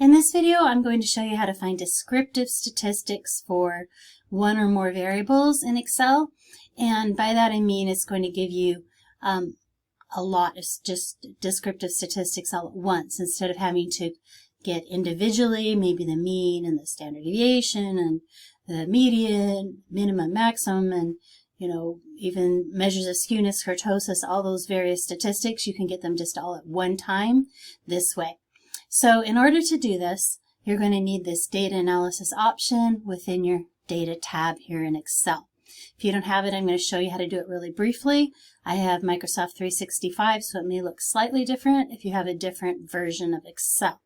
In this video, I'm going to show you how to find descriptive statistics for one or more variables in Excel. And by that I mean it's going to give you a lot of just descriptive statistics all at once instead of having to get individually, maybe the mean and the standard deviation and the median, minimum, maximum, and even measures of skewness, kurtosis, all those various statistics. You can get them just all at one time this way. So in order to do this, you're going to need this data analysis option within your data tab here in Excel. If you don't have it, I'm going to show you how to do it really briefly. I have Microsoft 365, so it may look slightly different if you have a different version of Excel.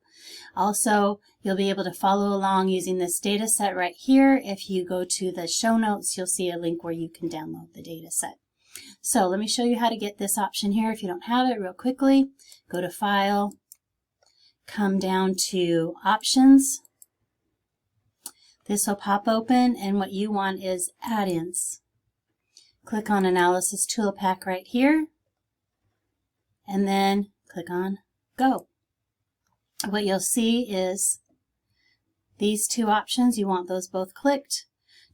Also, you'll be able to follow along using this data set right here. If you go to the show notes, you'll see a link where you can download the data set. So let me show you how to get this option here. If you don't have it, real quickly, go to File, come down to Options. This will pop open, and what you want is Add-ins. Click on Analysis Tool Pack right here, and then click on Go. What you'll see is these two options. You want those both clicked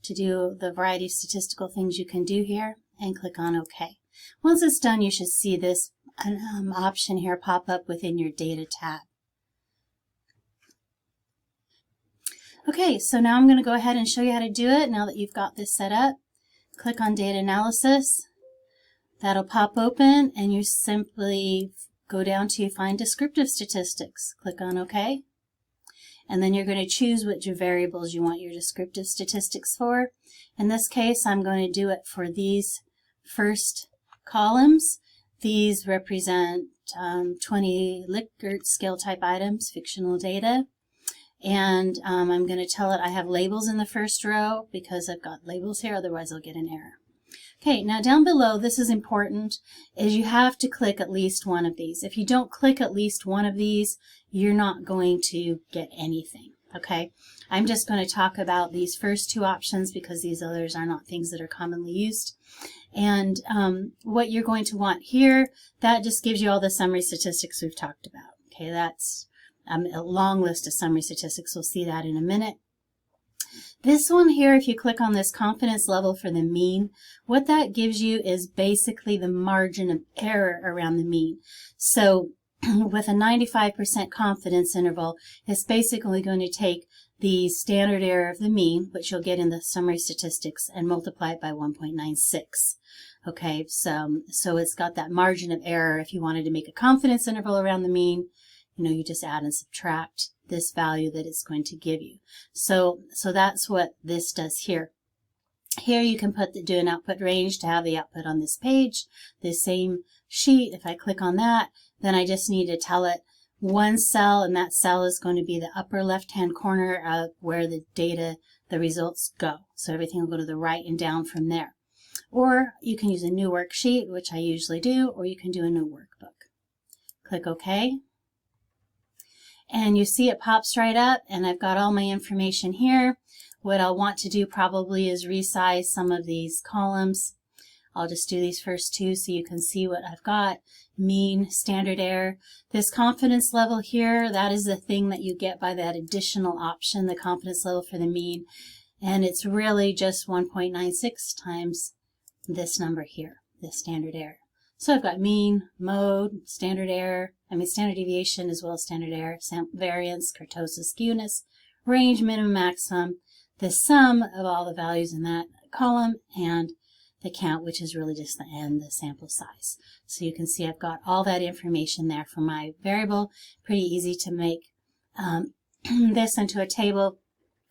to do the variety of statistical things you can do here, and click on OK. Once it's done, you should see this option here pop up within your Data tab. Okay, so now I'm going to go ahead and show you how to do it now that you've got this set up. Click on Data Analysis. That'll pop open, and you simply go down to Find Descriptive Statistics. Click on OK. And then you're going to choose which variables you want your descriptive statistics for. In this case, I'm going to do it for these first columns. These represent 20 Likert scale type items, fictional data. And I'm going to tell it I have labels in the first row because I've got labels here, otherwise I'll get an error. Okay, now down below, this is important, is you have to click at least one of these. If you don't click at least one of these, you're not going to get anything, okay? I'm just going to talk about these first two options because these others are not things that are commonly used. And what you're going to want here, that just gives you all the summary statistics we've talked about. Okay, that's a long list of summary statistics. We'll see that in a minute. This one here, if you click on this confidence level for the mean, what that gives you is basically the margin of error around the mean. So with a 95% confidence interval, it's basically going to take the standard error of the mean, which you'll get in the summary statistics, and multiply it by 1.96. Okay, so it's got that margin of error. If you wanted to make a confidence interval around the mean, you just add and subtract this value that it's going to give you. So that's what this does here. Here you can do an output range to have the output on this page. The same sheet, if I click on that, then I just need to tell it one cell, and that cell is going to be the upper left-hand corner of where the data, the results go. So everything will go to the right and down from there. Or you can use a new worksheet, which I usually do, or you can do a new workbook. Click OK. And you see it pops right up, and I've got all my information here. What I'll want to do probably is resize some of these columns. I'll just do these first two so you can see what I've got. Mean, standard error. This confidence level here, that is the thing that you get by that additional option, the confidence level for the mean. And it's really just 1.96 times this number here, this standard error. So I've got mean, mode, standard error, standard deviation as well as standard error, variance, kurtosis, skewness, range, minimum, maximum, the sum of all the values in that column, and the count, which is really just the n, the sample size. So you can see I've got all that information there for my variable. Pretty easy to make this into a table.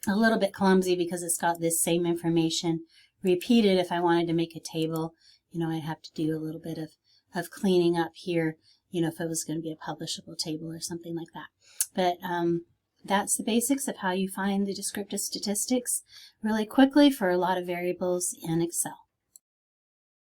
A little bit clumsy because it's got this same information repeated. If I wanted to make a table, I'd have to do a little bit of cleaning up here, if it was going to be a publishable table or something like that. But that's the basics of how you find the descriptive statistics really quickly for a lot of variables in Excel.